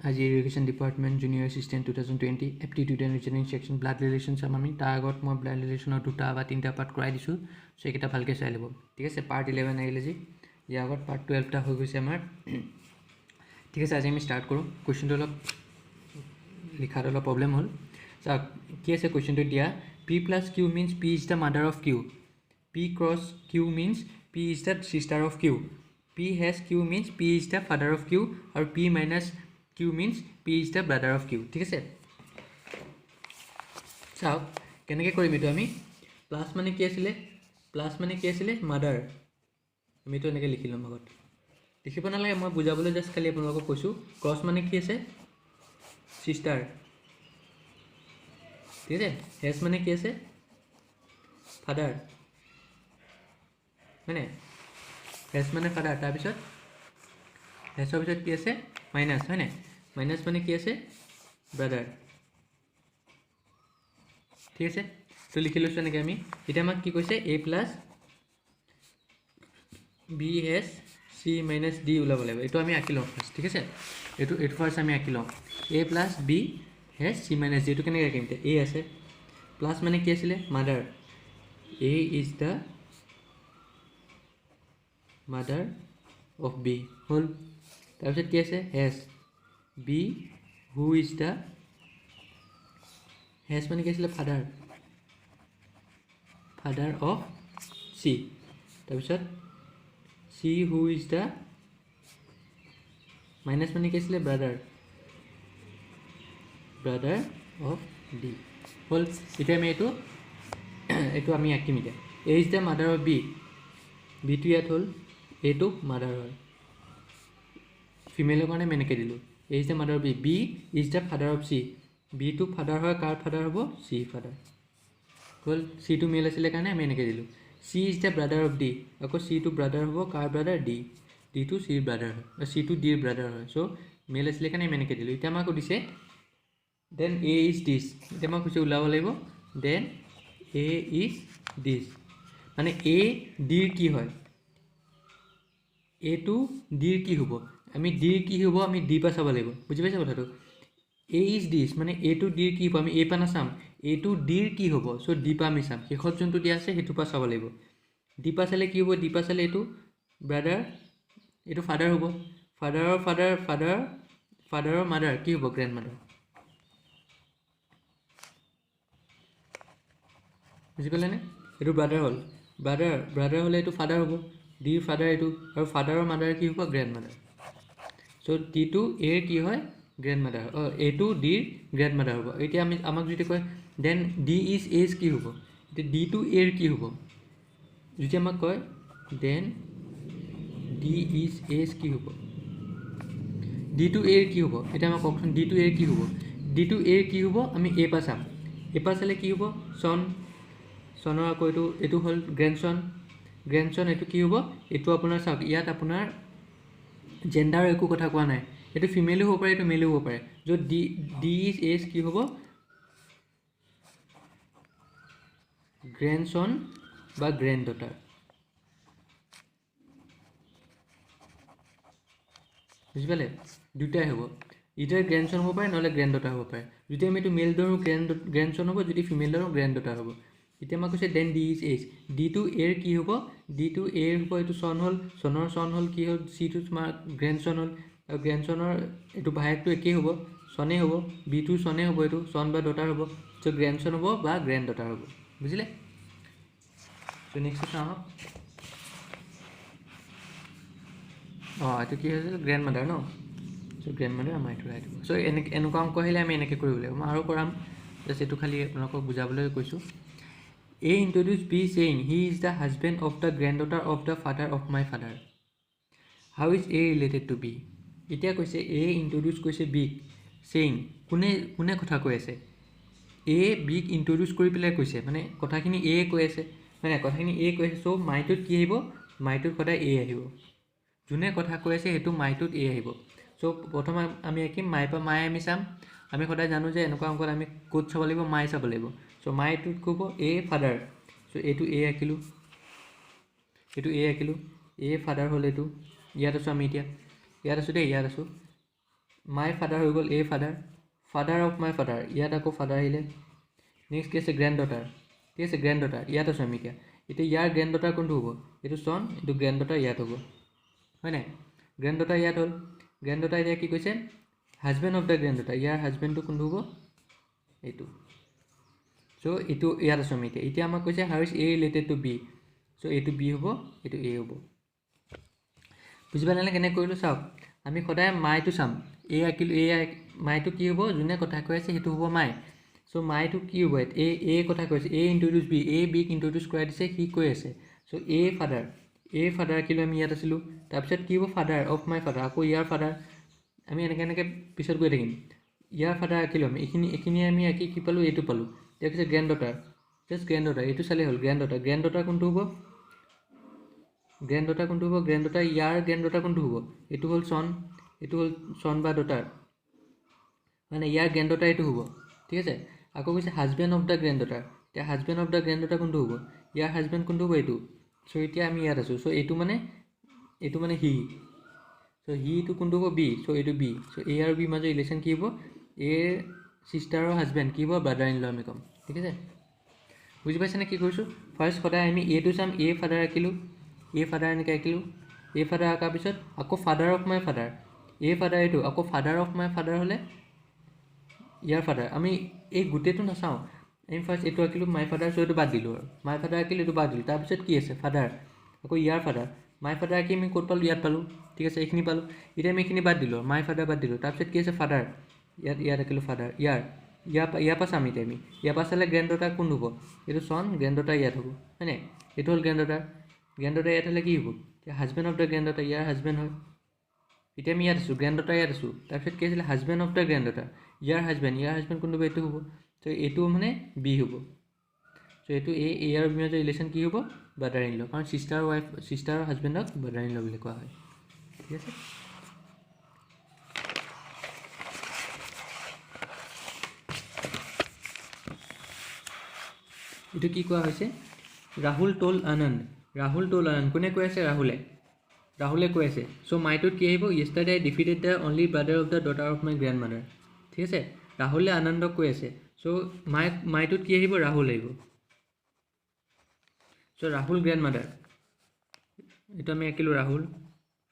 আজি education department junior assistant 2020 aptitude and reasoning section blood relation চাম আমি তাৰ আগত মই ব্লাড ৰিলেশ্যনৰ 2টা বা 3টা পাৰ্ট কৰাই দিছোঁ চ' এইকেইটা ভালকৈ চাই ল'ব ঠিক আছে পাৰ্ট 11 আহিলে যি ইয়াৰ আগত পাৰ্ট 12টা হৈ গৈছে আমাৰ ঠিক আছে আজি আমি ষ্টাৰ্ট কৰোঁ কুৱেশ্যনটো অলপ লিখাত অলপ প্ৰব্লেম হ'ল চাওক কি আছে কুৱেশ্যনটো দিয়া P plus Q means P is the mother of Q P cross Q means P is the sister of Q P hash Q means P is the father of Q আৰু P minus Q means P is the brother of Q ঠিক আছে চাওক কেনেকৈ কৰিম এইটো আমি plus মানে কি আছিলে মাদাৰ আমি এইটো এনেকৈ লিখি ল'ম আগত লিখিব নালাগে মই বুজাবলৈ জাষ্ট খালি আপোনালোকক কৈছোঁ ক্ৰছ মানে কি আছে চিষ্টাৰ ঠিক আছে হেজ মানে কি আছে ফাদাৰ হয়নে হেজ মানে ফাদাৰ তাৰপিছত হেজৰ পিছত কি আছে মাইনাছ হয়নে মাইনাছ মানে কি আছে ব্ৰাদাৰ ঠিক আছে তো লিখি লৈছোঁ এনেকৈ আমি এতিয়া আমাক কি কৈছে A plus B hash C minus D ওলাব লাগিব এইটো আমি আঁকি লওঁ ফাৰ্ষ্ট ঠিক আছে এইটো ফাৰ্ষ্ট আমি আঁকি লওঁ A plus B hash C minus D এইটো কেনেকৈ আঁকিম এতিয়া এ আছে প্লাছ মানে কি আছিলে mother A is the mother of B হ'ল তাৰপিছত কি আছে hash B who is the hash মানে কি আছিলে ফাদাৰ অফ চি তাৰপিছত C who is the minus মানে কি আছিলে ব্ৰাদাৰ অফ ডি হ'ল এতিয়া আমি এইটো আমি আঁকিম এতিয়া A is the mother of B বিটো ইয়াত হ'ল এইটো মাদাৰ হয় ফিমেলৰ কাৰণে আমি এনেকৈ দিলোঁ A is the mother of B is the father of C বিটো ফাদাৰ হয় কাৰ ফাদাৰ হ'ব চি ফাদাৰ হ'ল চিটো মেল আছিলে কাৰণে আমি এনেকৈ দিলোঁ C is the brother of D আকৌ চিটো ব্ৰাদাৰ হ'ব কাৰ ব্ৰাদাৰ ডি ডিটো চিৰ ব্ৰাদাৰ হয় চিটো ডিৰ ব্ৰাদাৰ হয় চ' মেল আছিলে কাৰণে আমি এনেকৈ দিলোঁ এতিয়া আমাক সুধিছে দেন এ ইজ দিছ এতিয়া আমাক কৈছে ওলাব লাগিব দেন এ ইজ দিছ মানে এ ডিৰ কি হয় এটো ডিৰ কি হ'ব আমি ডিৰ কি হ'ব আমি ডি পা চাব লাগিব বুজি পাইছে কথাটো এ ইজ দিছ মানে এটো ডিৰ কি হ'ব আমি এ পা নাচাম এটো ডিৰ কি হ'ব চ' ডি পা আমি চাম শেষত যোনটো দিয়া আছে সেইটো পা চাব লাগিব ডি পা চালে কি হ'ব ডি পা চালে এইটো ব্ৰাদাৰ এইটো ফাদাৰ হ'ব ফাদাৰৰ মাদাৰ কি হ'ব গ্ৰেণ্ড মাদাৰ বুজি পালেনে এইটো ব্ৰাদাৰ হ'ল ব্ৰাদাৰ হ'লে এইটো ফাদাৰ হ'ব ডিৰ ফাদাৰ এইটো আৰু ফাদাৰৰ মাদাৰ কি হ'ব গ্ৰেণ্ড মাদাৰ চ' ডিটো এৰ কি হয় গ্ৰেণ্ড মাদাৰ এইটো ডিৰ গ্ৰেণ্ড মাদাৰ হ'ব এতিয়া আমাক যদি কয় দেন ডি ইজ এজ কি হ'ব এতিয়া ডিটো এৰ কি হ'ব যদি আমাক কয় দেন ডি ইজ এজ কি হ'ব ডিটো এৰ কি হ'ব এতিয়া আমাক কওকচোন ডিটো এৰ কি হ'ব ডিটো এৰ কি হ'ব আমি এ পা চাম এ পা চালে কি হ'ব চনৰ আকৌ এইটো হ'ল গ্ৰেণ্ডচন এইটো কি হ'ব এইটো আপোনাৰ চাওক ইয়াত আপোনাৰ জেণ্ডাৰ একো কথা কোৱা নাই এইটো ফিমেলো হ'ব পাৰে এইটো মেলো হ'ব পাৰে য'ত ডি ইজ এজ কি হ'ব গ্ৰেণ্ডচন বা গ্ৰেণ্ড ডটাৰ বুজি পালে দুটাই হ'ব ইটাৰ গ্ৰেণ্ডচন হ'ব পাৰে নহ'লে গ্ৰেণ্ড ডটাৰ হ'ব পাৰে যদি আমি এইটো মেল ধৰোঁ গ্ৰেণ্ডচন হ'ব যদি ফিমেল ধৰোঁ গ্ৰেণ্ড ডটাৰ হ'ব এতিয়া আমাক কৈছে দেন ডি ইজ এজ ডিটো এৰ কি হ'ব ডিটো এৰ হ'ব এইটো চনৰ হ'ল কি হ'ল চিটো তোমাৰ গ্ৰেণ্ডচন হ'ল আৰু গ্ৰেণ্ডচনৰ এইটো ভায়েকটো একেই হ'ব চনেই হ'ব বিটো চনেই হ'ব এইটো চন বা ডটাৰ হ'ব চ' গ্ৰেণ্ডচন হ'ব বা গ্ৰেণ্ড ডটাৰ হ'ব বুজিলে চ' নেক্সট চাওঁ এইটো কি হৈছে গ্ৰেণ্ড মাদাৰ ন চ' গ্ৰেণ্ড মাদাৰ আমাৰ এইটো ৰাইট হ'ব চ' এনেকুৱা অংক আহিলে আমি এনেকৈ কৰিব লাগিব মই আৰু কৰাম জাষ্ট এইটো খালি আপোনালোকক বুজাবলৈ কৈছোঁ A introduced B saying he is the husband of the granddaughter of the father of my father. How is A related to B? এতিয়া কৈছে A introduce কৈছে B saying কোনে কথা কৈ আছে A Bক introduce কৰি পেলাই কৈছে মানে কথাখিনি A কৈ আছে মানে কথাখিনি A কৈ আছে চ' মাইটোত কি আহিব মাইটোত সদায় A আহিব যোনে কথা কৈ আছে সেইটো মাইটোত A আহিব চ' প্ৰথমে আমি আঁকিম মায়ে আমি চাম আমি সদায় জানো যে এনেকুৱা অংকত আমি ক'ত চাব লাগিব মায়ে চাব লাগিব চ' মাইটোত ক'ব এ ফাদাৰ চ' এইটো এ আঁকিলোঁ এ ফাদাৰ হ'ল এইটো ইয়াত আছোঁ আমি এতিয়া ইয়াত আছোঁ দেই ইয়াত আছোঁ মাই ফাদাৰ হৈ গ'ল a father, father of my father, ইয়াত আকৌ ফাদাৰ আহিলে। নেক্সট কি আছে গ্ৰেণ্ড ডটাৰ, ঠিক আছে গ্ৰেণ্ড ডটাৰ ইয়াত আছোঁ আমি এতিয়া ইয়াৰ গ্ৰেণ্ড ডটাৰ কোনটো হ'ব, এইটো চন, এইটো গ্ৰেণ্ড ডটাৰ ইয়াত হ'ব, হয় নাই? গ্ৰেণ্ড ডটাৰ ইয়াত হ'ল। গ্ৰেণ্ড ডটাৰ এতিয়া কি কৈছে husband of the granddaughter, ইয়াৰ হাজবেণ্ডটো কোনটো হ'ব, এইটো। চ' এইটো ইয়াত আছোঁ আমি এতিয়া আমাক কৈছে how is A related to B, so' এইটো বি হ'ব, এইটো এ হ'ব। বুজি পালে কেনেকৈ কৰিলোঁ চাওক, আমি সদায় মাইটো চাম, এ আঁকিলোঁ মাইটো কি হ'ব, যোনে কথা কৈ আছে সেইটো হ'ব মাই। চ' মাইটো কি হ'ব, এ কথা কৈ আছে, এ ইনট্ৰডিউচ বি, এ বিক ইনট্ৰডিউচ কৰাই দিছে, সি কৈ আছে। চ' এ ফাদাৰ আঁকিলোঁ আমি ইয়াত আছিলোঁ। তাৰপিছত কি হ'ব ফাদাৰ অফ মাই ফাদাৰ, আকৌ ইয়াৰ ফাদাৰ, আমি এনেকৈ পিছত গৈ থাকিম। ইয়াৰ ফাদাৰ আঁকিলোঁ আমি, এইখিনি আমি আঁকি কি পালোঁ, এইটো পালোঁ। এতিয়া কৈছে grand daughter, just grand daughter, এইটো চালেই হ'ল গ্ৰেণ্ড ডটাৰ কোনটো হ'ব, গ্ৰেণ্ড ডটাৰ ইয়াৰ গ্ৰেণ্ড ডটাৰ কোনটো হ'ব, এইটো হ'ল চন বা ডটাৰ, মানে ইয়াৰ গ্ৰেণ্ড ডটাৰ এইটো হ'ব, ঠিক আছে। আকৌ কৈছে husband of the granddaughter, এতিয়া husband of the granddaughter কোনটো হ'ব, ইয়াৰ হাজবেণ্ড কোনটো হ'ব, এইটো। চ' এতিয়া আমি ইয়াত আছোঁ, চ' এইটো মানে হি, চ' হিটো কোনটো হ'ব বি, চ' এইটো বি। চ' এ আৰু বিৰ মাজৰ ৰিলেশ্যন কি হ'ব, এৰ চিষ্টাৰৰ হাজবেণ্ড কি হ'ব, ব্ৰাদাৰ ইন ল আমি ক'ম, ঠিক আছে। বুজি পাইছেনে কি কৰিছোঁ, ফাৰ্ষ্ট সদায় আমি এটো চাম, এ ফাদাৰ আঁকিলোঁ, এ ফাদাৰ এনেকৈ আঁকিলোঁ, এ ফাদাৰ আঁকাৰ পিছত আকৌ father of my father, a father এইটো, আকৌ ফাদাৰ অফ মাই ফাদাৰ হ'লে ইয়াৰ ফাদাৰ, আমি এই গোটেইটো নাচাওঁ, আমি ফাৰ্ষ্ট এইটো আঁকিলোঁ মাই ফাদাৰ, চ' এইটো বাদ দিলোঁ, আৰু মাই ফাদাৰ আঁকিলোঁ এইটো বাদ দিলোঁ। তাৰপিছত কি আছে ফাদাৰ, আকৌ ইয়াৰ ফাদাৰ, মাই ফাদাৰ আঁকি আমি ক'ত পালোঁ, ইয়াত পালোঁ, ঠিক আছে, এইখিনি পালোঁ। এতিয়া আমি এইখিনি বাদ দিলোঁ, মাই ফাদাৰ বাদ দিলোঁ। তাৰপিছত কি আছে ফাদাৰ, ইয়াত আঁকিলোঁ ফাদাৰ, ইয়াৰ পৰা চাম এতিয়া আমি, ইয়াৰ পৰা চালে গ্ৰেণ্ড ডটাৰ কোন হ'ব, এইটো চন, গ্ৰেণ্ড ডটাৰ ইয়াত হ'ব, হয়নে? এইটো হ'ল গ্ৰেণ্ড ডটাৰ ইয়াত হ'লে কি হ'ব, এতিয়া husband of the granddaughter, year husband হয়। এতিয়া আমি ইয়াত আছোঁ, গ্ৰেণ্ড ডটাৰ ইয়াত আছোঁ। তাৰপিছত কি আছিলে husband of the granddaughter, year husband কোনটো হ'ব, এইটো হ'ব। ত' এইটো মানে বি হ'ব। চ' এইটো এ আৰু বি মাজৰ ৰিলেশ্যন কি হ'ব, ব্ৰাদাৰ ইন ল, কাৰণ চিষ্টাৰ আৰু হাজবেণ্ডক ব্ৰাদাৰ ইন ল বুলি কোৱা হয়, ঠিক আছে। এইটো কি কোৱা হৈছে, ৰাহুল টোল আনন্দ, কোনে কৈ আছে, ৰাহুলে কৈ আছে। চ' মাইটোত কি আহিব, yesterday I defeated the only brother of the daughter of my grandmother, ঠিক আছে। ৰাহুলে আনন্দক কৈ আছে, চ' মাইটোত কি আহিব, ৰাহুল আহিব। চ' ৰাহুল গ্ৰেণ্ড মাদাৰ, এইটো আমি আঁকিলোঁ ৰাহুল,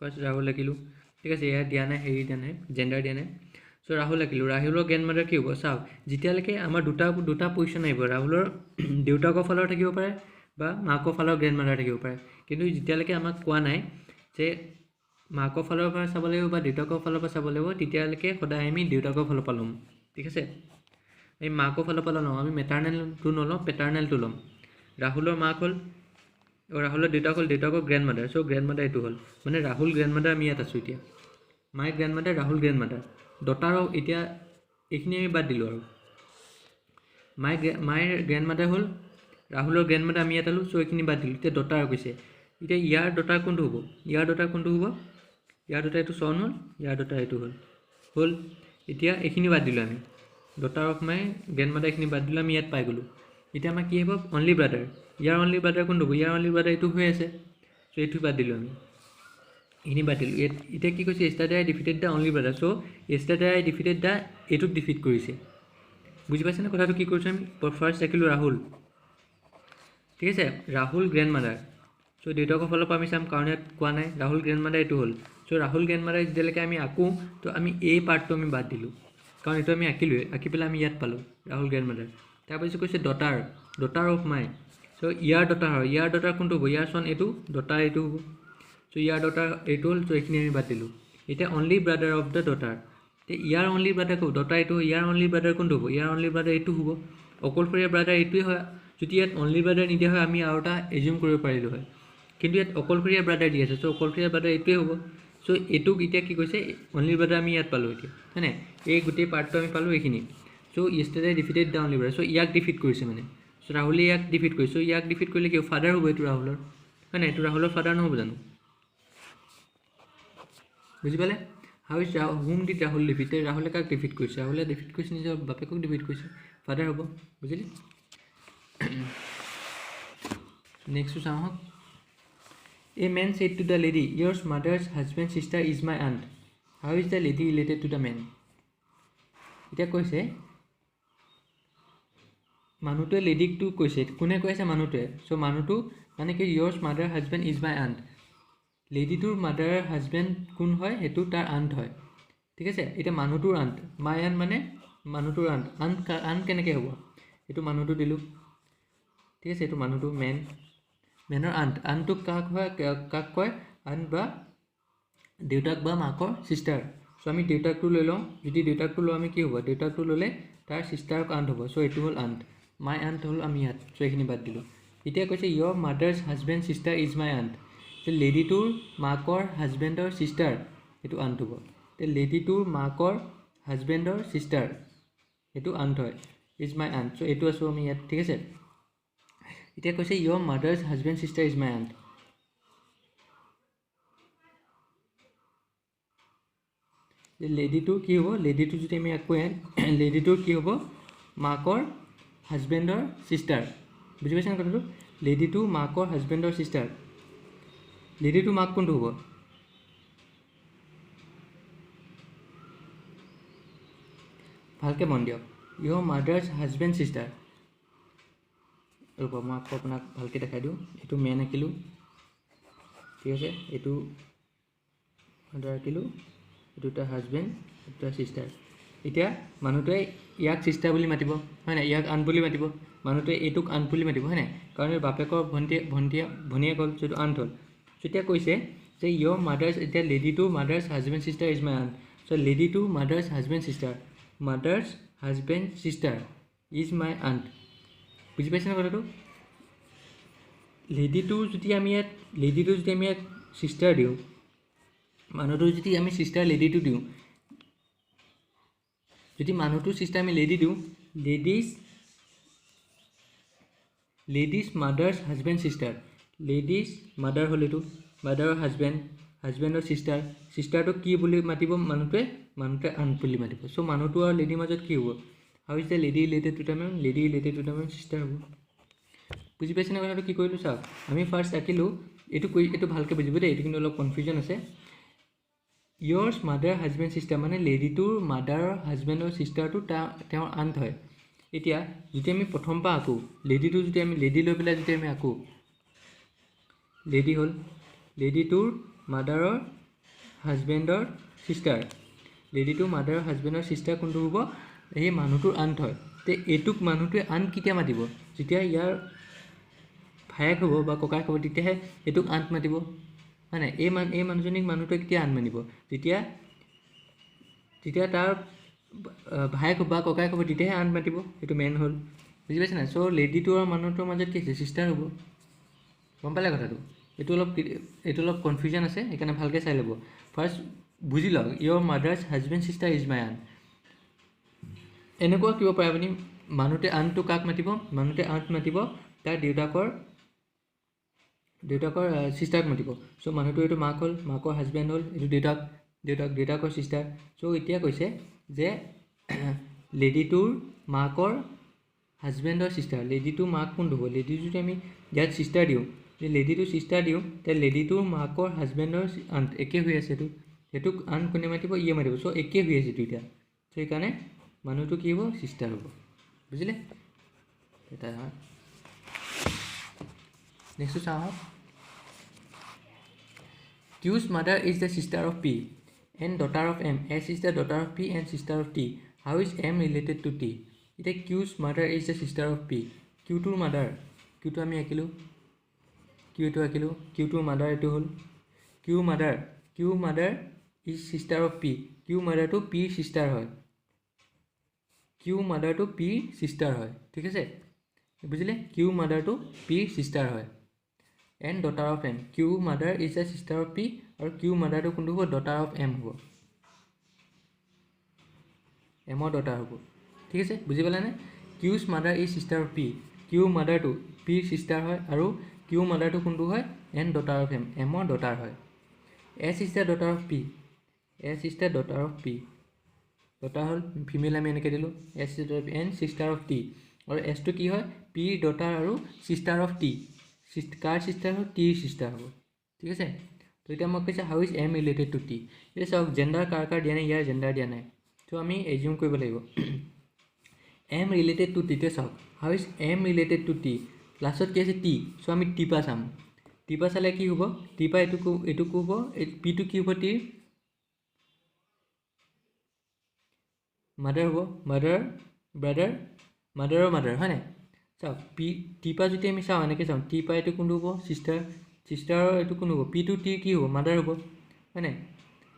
ফাৰ্ষ্ট ৰাহুল আঁকিলোঁ, ঠিক আছে। ইয়াত দিয়া নাই, হেৰি দিয়া নাই, জেণ্ডাৰ দিয়া নাই। চ' ৰাহুল আঁকিলোঁ, ৰাহুলৰ গ্ৰেণ্ড মাদাৰ কি হ'ব, চাওক যেতিয়ালৈকে আমাৰ দুটা পজিশ্যন আহিব, ৰাহুলৰ দেউতাকৰ ফালৰ থাকিব পাৰে বা মাকৰ ফালৰ গ্ৰেণ্ড মাদাৰ থাকিব পাৰে, কিন্তু যেতিয়ালৈকে আমাক কোৱা নাই যে মাকৰ ফালৰ পৰা চাব লাগিব বা দেউতাকৰ ফালৰ পৰা চাব লাগিব, তেতিয়ালৈকে সদায় আমি দেউতাকৰ ফালৰ পৰা ল'ম, ঠিক আছে। এই মাকৰ ফালৰ পৰা ল'ম, আমি মেটাৰনেলটো নলওঁ, পেটাৰনেলটো ল'ম। ৰাহুলৰ মাক হ'ল, ৰাহুলৰ দেউতাক হ'ল দেউতাকৰ গ্ৰেণ্ড মাদাৰ, চ' গ্ৰেণ্ড মাদাৰ এইটো হ'ল, মানে ৰাহুল গ্ৰেণ্ড মাদাৰ আমি ইয়াত আছোঁ এতিয়া, my grandmother, Rahul grandmother, ডটাৰৰ এতিয়া এইখিনি আমি বাদ দিলোঁ, আৰু মাইৰ গ্ৰেণ্ড মাদাৰ হ'ল ৰাহুলৰ গ্ৰেণ্ড মাদাৰ, আমি ইয়াত আলোঁ, চ' এইখিনি বাদ দিলোঁ। এতিয়া ডটাৰ কৈছে, এতিয়া ইয়াৰ ডটাৰ কোনটো হ'ব, ইয়াৰ ডটাৰ এইটো চন হ'ল, ইয়াৰ ডটাৰ এইটো হ'ল। এতিয়া এইখিনি বাদ দিলোঁ আমি, daughter of my grand mother এইখিনি বাদ দিলোঁ, আমি ইয়াত পাই গ'লোঁ। এতিয়া আমাৰ কি হ'ব, অনলি ব্ৰাদাৰ, ইয়াৰ অনলি ব্ৰাদাৰ কোনটো হ'ব, ইয়াৰ অনলি ব্ৰাদাৰ এইটো হৈ আছে, চ' এইটো বাদ দিলোঁ আমি, এইখিনি বাদ দিলোঁ। এতিয়া কি কৈছে, yesterday I defeated the only brother, so' yesterday I defeated the এইটোক ডিফিট কৰিছে। বুজি পাইছেনে কথাটো কি কৰিছোঁ আমি, ফাৰ্ষ্ট আঁকিলোঁ ৰাহুল, ঠিক আছে, ৰাহুল গ্ৰেণ্ড মাদাৰ, চ' দেউতাকৰ ফালৰ পৰা আমি চাম, কাৰণ ইয়াত কোৱা নাই, ৰাহুল গ্ৰেণ্ড মাদাৰ এইটো হ'ল। চ' ৰাহুল গ্ৰেণ্ড মাদাৰ যেতিয়ালৈকে আমি আঁকো, তো আমি এই পাৰ্টটো আমি বাদ দিলোঁ, কাৰণ এইটো আমি আঁকিলোৱে, আঁকি পেলাই আমি ইয়াত পালোঁ ৰাহুল গ্ৰেণ্ড মাদাৰ। তাৰপিছত কৈছে daughter of my, so' year daughter হয়, ইয়াৰ ডটাৰ কোনটো হ'ব, ইয়াৰ চন এইটো, ডটাৰ এইটো হ'ব, চ' ইয়াৰ ডটাৰ এইটো হ'ল, চ' এইখিনি আমি বাদ দিলোঁ। এতিয়া only brother of the daughter, এতিয়া ইয়াৰ অনলি ব্ৰাদাৰ ক'ব, ডটাৰ এইটো, ইয়াৰ অনলি ব্ৰাদাৰ কোনটো হ'ব, ইয়াৰ অনলি ব্ৰাদাৰ এইটো হ'ব, অকলশৰীয়া ব্ৰাদাৰ এইটোৱে হয়। যদি ইয়াত অনলি ব্ৰাদাৰ নিদিয়া হয়, আমি আৰু এটা এজিউম কৰিব পাৰিলোঁ হয়, কিন্তু ইয়াত অকলশৰীয়া ব্ৰাদাৰ দি আছে, চ' অকলশৰীয়া ব্ৰাদাৰ এইটোৱে হ'ব। চ' এইটোক এতিয়া কি কৈছে, অনলি ব্ৰাদাৰ আমি ইয়াত পালোঁ এতিয়া, হয়নে, এই গোটেই পাৰ্টটো আমি পালোঁ এইখিনি। চ' য়েষ্টাৰডে ডিফিটেড দ্য অনলি ব্ৰাদাৰ, চ' ইয়াক ডিফিট কৰিছে মানে, চ' ৰাহুলে ইয়াক ডিফিট কৰিছে, চ' ইয়াক ডিফিট কৰিলে কি হ'ব, ফাদাৰ হ'ব এইটো ৰাহুলৰ, হয়নে, এইটো ৰাহুলৰ ফাদাৰ নহ'ব জানো। বুজি পালে, হোম ডিড ৰাহুল ডিফিট, ৰাহুলে কাক ডিফিট কৰিছে, ৰাহুলে ডিফিট কৰিছে নিজৰ বাপেকক ডিফিট কৰিছে, ফাদাৰ হ'ব, বুজিলি। নেক্সটটো চাওঁ আহক, a man said to the lady, yours mother's husband sister is my aunt, How is the lady related to the man? এতিয়া কৈছে মানুহটোৱে লেডিকটো কৈছে, কোনে কৈছে মানুহটোৱে। চ' মানুহটো মানে কি yours mother husband is my aunt, লেডিটোৰ মাদাৰ হাজবেণ্ড কোন হয় সেইটো তাৰ আণ্ট হয়, ঠিক আছে। এতিয়া মানুহটোৰ আণ্ট, মাই আণ্ট মানে মানুহটোৰ আণ্ট, আণ্ট কেনেকৈ হ'ব, এইটো মানুহটো দিলোঁ, ঠিক আছে। এইটো মানুহটো মেনৰ আণ্টটোক কাক কয়, আণ্ট বা দেউতাক বা মাকৰ ছিষ্টাৰ। চ' আমি দেউতাকটো লৈ লওঁ, যদি দেউতাকটো লওঁ আমি কি হ'ব, দেউতাকটো ল'লে তাৰ ছিষ্টাৰক আণ্ট হ'ব। চ' এইটো হ'ল আণ্ট, মাই আণ্ট হ'ল আমি ইয়াত। চ' এইখিনি বাদ দিলোঁ। এতিয়া কৈছে your mother's husband sister is my aunt, লেডিটোৰ মাকৰ হাজবেণ্ডৰ ছিষ্টাৰ এইটো আণ্ট হ'ব। এতিয়া লেডিটোৰ মাকৰ হাজবেণ্ডৰ ছিষ্টাৰ এইটো আণ্ট হয়, ইজ মাই আণ্ট। চ' এইটো আছোঁ আমি ইয়াত, ঠিক আছে। এতিয়া কৈছে your mother's husband sister is my aunt, লেডিটোৰ কি হ'ব, লেডিটো যদি আমি আকৌ লেডিটোৰ কি হ'ব, মাকৰ হাজবেণ্ডৰ ছিষ্টাৰ, বুজি পাইছেনে কথাটো। লেডিটো মাকৰ হাজবেণ্ডৰ ছিষ্টাৰ, লেডিটো মাক কোনটো হ'ব, ভালকৈ মন দিয়ক, ইয়ৰ মাদাৰ্ছ হাজবেণ্ড ছিষ্টাৰ। ৰ'ব মই আকৌ আপোনাক ভালকৈ দেখাই দিওঁ। এইটো মেন আঁকিলোঁ, ঠিক আছে। এইটো মাদাৰ আঁকিলোঁ, এইটো তাৰ হাজবেণ্ড, এইটো তাৰ ছিষ্টাৰ। এতিয়া মানুহটোৱে ইয়াক ছিষ্টাৰ বুলি মাতিব হয় নাই, ইয়াক আণ্ট বুলি মাতিব, মানুহটোৱে এইটোক আণ্ট বুলি মাতিব হয় নাই, কাৰণ এই বাপেকৰ ভনীয়েক হ'ল, যিটো আণ্ট হ'ল। তেতিয়া কৈছে যে ইয়ৰ মাদাৰ্ছ, এতিয়া লেডিটো mother's husband sister is my aunt. So' লেডিটো mother's husband sister, mother's husband sister is my aunt, বুজি পাইছেনে কথাটো। লেডিটো যদি আমি ইয়াত ছিষ্টাৰ দিওঁ, মানুহটো যদি আমি ছিষ্টাৰ লেডিটো দিওঁ, যদি মানুহটোৰ ছিষ্টাৰ আমি লেডি দিওঁ, ladies mothers husband sister, ladies mother হ'ল এইটো, মাদাৰৰ হাজবেণ্ডৰ ছিষ্টাৰটোক কি বুলি মাতিব, মানুহটোৱে আণ্ট বুলি মাতিব। চ' মানুহটো আৰু লেডিৰ মাজত কি হ'ব, how is the lady related to the man, lady related to the man sister হ'ব। বুজি পাইছেনে কথাটো, কি কৰিলোঁ চাওক। আমি ফাৰ্ষ্ট আঁকিলোঁ, এইটো ভালকৈ বুজিব দেই, এইটো কিন্তু অলপ কনফিউজন আছে। ইয়ৰ্ছ মাদাৰ হাজবেণ্ড ছিষ্টাৰ মানে লেডিটোৰ মাদাৰৰ হাজবেণ্ডৰ ছিষ্টাৰটো তেওঁৰ আণ্ট হয়। এতিয়া যদি আমি প্ৰথম পৰা আঁকো, লেডিটো যদি আমি লেডি লৈ পেলাই যদি আমি আঁকো, লেডি হ'ল লেডিটোৰ মাদাৰৰ হাজবেণ্ডৰ ছিষ্টাৰ, লেডিটোৰ মাদাৰৰ হাজবেণ্ডৰ ছিষ্টাৰ কোনটো হ'ব, এই মানুহটোৰ আণ্ট হয়। তে এইটোক মানুহটোৱে আণ্ট কেতিয়া মাতিব, যেতিয়া ইয়াৰ ভায়েক হ'ব বা ককায়েক হ'ব, তেতিয়াহে এইটোক আণ্ট মাতিব হয় নাই। এই মানুহজনীক মানুহটোৱে কেতিয়া আণ্ট মানিব, যেতিয়া তাৰ ভায়েক বা ককায়েক হ'ব, তেতিয়াহে আণ্ট মাতিব, এইটো মেন হ'ল, বুজি পাইছে নাই। চ' লেডিটো আৰু মানুহটোৰ মাজত কি আছে, ছিষ্টাৰ হ'ব, গম পালে কথাটো। এইটো অলপ কনফিউজন আছে, সেইকাৰণে ভালকৈ চাই ল'ব। ফাৰ্ষ্ট বুজি লওক, your mother's husband sister is my aunt. এনেকুৱা কিব পাৰে আপুনি, মানুহটোৱে আণ্টটো কাক মাতিব, মানুহটোৱে আণ্ট মাতিব তাৰ দেউতাকৰ ছিষ্টাৰক মাতিব। চ' মানুহটো এইটো মাক হ'ল, মাকৰ হাজবেণ্ড হ'ল, এইটো দেউতাকৰ ছিষ্টাৰ। চ' এতিয়া কৈছে যে লেডিটোৰ মাকৰ হাজবেণ্ডৰ ছিষ্টাৰ, লেডিটোৰ মাক কোনটো হ'ব, লেডিটো যদি আমি ইয়াত ছিষ্টাৰ দিওঁ, লেডিটো ছিষ্টাৰ দিওঁ, তে লেডিটোৰ মাকৰ হাজবেণ্ডৰ আণ্ট একেই হৈ আছে, সেইটোক আণ্ট কোনে মাতিব, ইয়ে মাতিব। চ' একেই হৈ আছে দুইটা, চ' সেইকাৰণে মানুহটো কি হ'ব, ছিষ্টাৰ হ'ব, বুজিলে। এটা নেক্সটটো চাওঁ আহক। Q's mother is the sister of P and daughter of M. S is the daughter of P and sister of T. How is M related to T? এতিয়া Q's mother is the sister of P. Qটোৰ mother, Qটো আমি আঁকিলোঁ, Qটো আঁকিলোঁ, Qটোৰ mother এইটো হ'ল Q mother is sister of P. Q মাদাৰটো Pৰ চিষ্টাৰ হয়, Q মাদাৰটো Pৰ চিষ্টাৰ হয়, ঠিক আছে, বুজিলে। Q মাদাৰটো Pৰ চিষ্টাৰ হয়। And daughter of M, Q mother is the sister of P, আৰু কিউ মাদাৰটো কোনটো হ'ব, ডটাৰ অফ এম হ'ব, এমৰ ডটাৰ হ'ব, ঠিক আছে, বুজি পালেনে। Q's mother is sister of P, Q মাদাৰটো পিৰ চিষ্টাৰ হয়, আৰু কিউ মাদাৰটো কোনটো হয়, এন ডটাৰ অফ এম, এমৰ ডটাৰ হয়। S is the daughter of P, S is the daughter of P, daughter হ'ল ফিমেল, আমি এনেকৈ দিলোঁ, S is an sister of T, আৰু এছটো কি হয়, পিৰ ডটাৰ আৰু চিষ্টাৰ অফ টি, কাৰ চিষ্টাৰ হ'ব, টিৰ চিষ্টাৰ হ'ব, ঠিক আছে। তো এতিয়া মই কৈছে how is M related to T এতিয়া চাওক জেণ্ডাৰ কাৰ দিয়া নাই ইয়াৰ জেণ্ডাৰ দিয়া নাই ত' আমি এজিউম কৰিব লাগিব এম ৰিলেটেড টু টিতে চাওক how is M related to T লাষ্টত কি আছে টি চ' আমি টিপা চাম টিপা চালে কি হ'ব টিপা এইটো হ'ব পিটো কি হ'ব টিৰ মাদাৰ হ'ব মাদাৰ ব্ৰাদাৰ মাদাৰৰ মাদাৰ হয় নাই চাওক টিপা যদি আমি চাওঁ এনেকৈ চাওঁ টিপা এইটো কোনটো হ'ব চিষ্টাৰৰ এইটো কোনটো হ'ব পিটো টিৰ কি হ'ব মাদাৰ হ'ব হয় নাই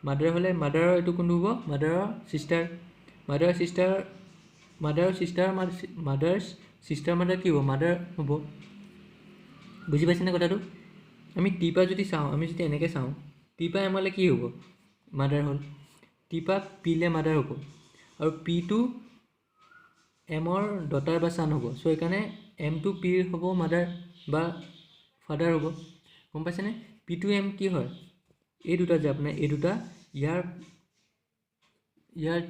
মাদাৰ হ'লে মাদাৰৰ এইটো কোনটো হ'ব মাদাৰৰ চিষ্টাৰ মাদাৰ চিষ্টাৰ মাদাৰ কি হ'ব মাদাৰ হ'ব বুজি পাইছেনে কথাটো আমি টিপা যদি চাওঁ আমি যদি এনেকৈ চাওঁ টিপা এমলৈ কি হ'ব মাদাৰ হ'ল টিপা পিলে মাদাৰ হ'ব আৰু পিটো এমৰ ডটাৰ বা ছান হ'ব চ' সেইকাৰণে এমটো পিৰ হ'ব মাদাৰ বা ফাদাৰ হ'ব গম পাইছেনে পিটো এম কি হয় এই দুটা যে আপোনাৰ এই দুটা ইয়াৰ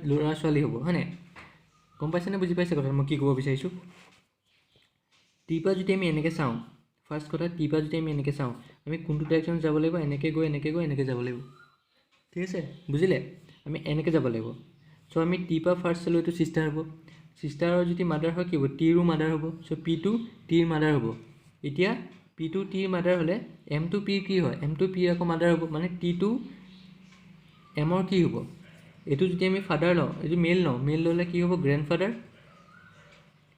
ল'ৰা ছোৱালী হ'ব হয় নাই গম পাইছেনে বুজি পাইছে কথাটো মই কি ক'ব বিচাৰিছোঁ টিপা যদি আমি এনেকৈ চাওঁ ফাৰ্ষ্ট কথা টিপা যদি আমি এনেকৈ চাওঁ আমি কোনটো ডাইৰেকশ্যন যাব লাগিব এনেকৈ গৈ এনেকৈ যাব লাগিব ঠিক আছে বুজিলে আমি এনেকৈ যাব লাগিব চ' আমি টিপা ফাৰ্ষ্ট চালোঁ এইটো চিষ্টাৰ হ'ব চিষ্টাৰৰ যদি মাদাৰ হয় কি হ'ব টিৰো মাদাৰ হ'ব চ' পিটো টিৰ মাদাৰ হ'ব এতিয়া পিটো টিৰ মাদাৰ হ'লে এমটো পিৰ কি হয় এমটো পিৰ আকৌ মাদাৰ হ'ব মানে টিটো এমৰ কি হ'ব এইটো যদি আমি ফাদাৰ লওঁ এইটো মেল ল'লে কি হ'ব গ্ৰেণ্ডফাদাৰ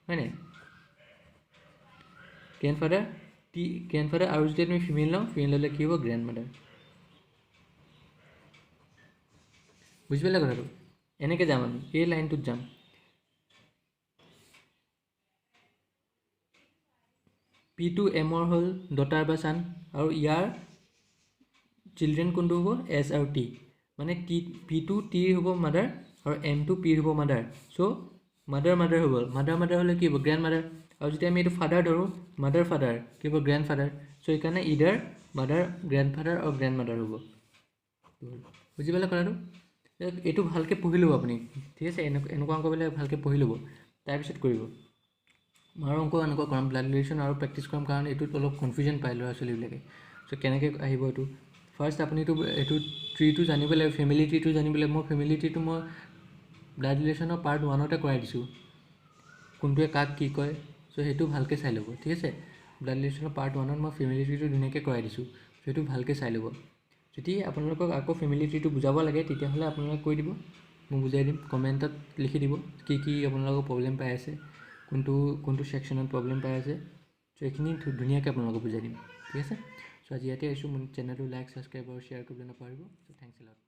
হয় নাই গ্ৰেণ্ডফাদাৰ আৰু যদি আমি ফিমেল ল'লে কি হ'ব গ্ৰেণ্ডমাদাৰ বুজি পালে কথাটো এনেকৈ যাম আমি এই লাইনটোত যাম পিটো এমৰ হ'ল ডটাৰ বা ছান আৰু ইয়াৰ চিলড্ৰেন কোনটো হ'ব এছ আৰু টি মানে পিটো টিৰ হ'ব মাদাৰ আৰু এমটো পিৰ হ'ব মাদাৰ চ' মাদাৰ হৈ গ'ল মাদাৰ হ'লে কি হ'ব গ্ৰেণ্ড মাদাৰ আৰু যদি আমি এইটো ফাদাৰ ধৰোঁ ফাদাৰ কি হ'ব গ্ৰেণ্ড ফাদাৰ চ' সেইকাৰণে ইডাৰ মাদাৰ গ্ৰেণ্ড ফাদাৰ আৰু গ্ৰেণ্ড মাদাৰ হ'ব বুজি পালে কথাটো এইটো ভালকৈ পঢ়ি ল'ব আপুনি ঠিক আছে এনেকুৱা অংকবিলাক ভালকৈ পঢ়ি ল'ব তাৰপিছত কৰিব মই আৰু অংক এনেকুৱা কৰাম ব্লাড ৰিলেশ্যন আৰু প্ৰেক্টিছ কৰাম কাৰণ এইটোত অলপ কনফিউজন পায় ল'ৰা ছোৱালীবিলাকে চ' কেনেকৈ আহিব এইটো ফাৰ্ষ্ট আপুনিতো এইটো ট্ৰিটো জানিব লাগিব ফেমিলি ট্ৰিটো জানিব লাগিব মই ফেমিলি ট্ৰিটো মই ব্লাড ৰিলেশ্যনৰ পাৰ্ট 1তে কৰাই দিছোঁ কোনটোৱে কাক কি কয় চ' সেইটো ভালকৈ চাই ল'ব ঠিক আছে ব্লাড ৰিলেশ্যনৰ পাৰ্ট 1ত মই ফেমিলি ট্ৰিটো ধুনীয়াকৈ কৰাই দিছোঁ চ' সেইটো ভালকৈ চাই ল'ব যদি আপোনালোকক আকৌ ফেমিলি ট্ৰিটো বুজাব লাগে তেতিয়াহ'লে আপোনালোকে কৈ দিব মই বুজাই দিম কমেণ্টত লিখি দিব কি আপোনালোকৰ প্ৰব্লেম পাই আছে কোনটো ছেকশ্যনত প্ৰব্লেম পাই আছে চ' এইখিনি ধুনীয়াকৈ আপোনালোকক বুজাই দিম ঠিক আছে চ' আজি ইয়াতে আহিছোঁ মোৰ চেনেলটো লাইক ছাবস্ক্ৰাইব আৰু শ্বেয়াৰ কৰিবলৈ নাপাহৰিব চ' থেংকছ এ লট